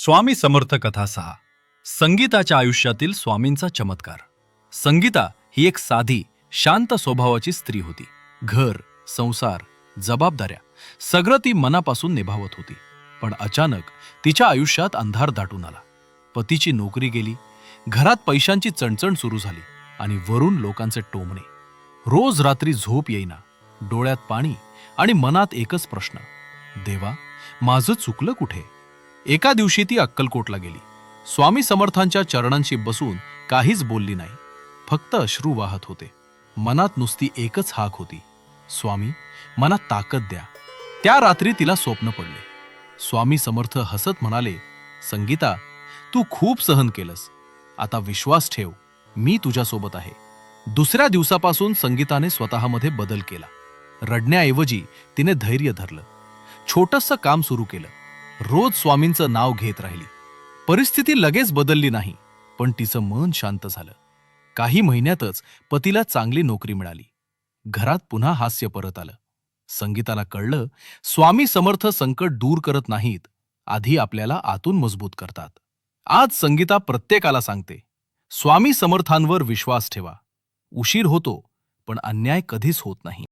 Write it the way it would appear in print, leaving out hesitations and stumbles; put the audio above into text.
स्वामी समर्थ कथा 6. संगीताच्या आयुष्यातील स्वामींचा चमत्कार. संगीता ही एक साधी, शांत स्वभावाची स्त्री होती. घर, संसार, जबाबदाऱ्या सगळं ती मनापासून निभावत होती. पण अचानक तिच्या आयुष्यात अंधार दाटून आला. पतीची नोकरी गेली, घरात पैशांची चणचण सुरू झाली आणि वरून लोकांचे टोमणे. रोज रात्री झोप येईना, डोळ्यात पाणी आणि मनात एकच प्रश्न, देवा, माझं चुकलं कुठे? एका दिवशी ती अक्कलकोटला गेली. स्वामी समर्थांच्या चरणांशी बसून काहीच बोलली नाही, फक्त अश्रू वाहत होते. मनात नुसती एकच हाक होती, स्वामी, मनात ताकद द्या. त्या रात्री तिला स्वप्न पडले. स्वामी समर्थ हसत म्हणाले, संगीता, तू खूप सहन केलंस, आता विश्वास ठेव, मी तुझ्यासोबत आहे. दुसऱ्या दिवसापासून संगीताने स्वतःमध्ये बदल केला. रडण्याऐवजी तिने धैर्य धरलं. छोटंसं काम सुरू केलं. रोज स्वामींचं नाव घेत राहिली. परिस्थिती लगेच बदलली नाही, पण तिचं मन शांत झालं. काही महिन्यातच पतीला चांगली नोकरी मिळाली. घरात पुन्हा हास्य परत आलं. संगीताला कळलं, स्वामी समर्थ संकट दूर करत नाहीत, आधी आपल्याला आतून मजबूत करतात. आज संगीता प्रत्येकाला सांगते, स्वामी समर्थांवर विश्वास ठेवा. उशीर होतो, पण अन्याय कधीच होत नाही.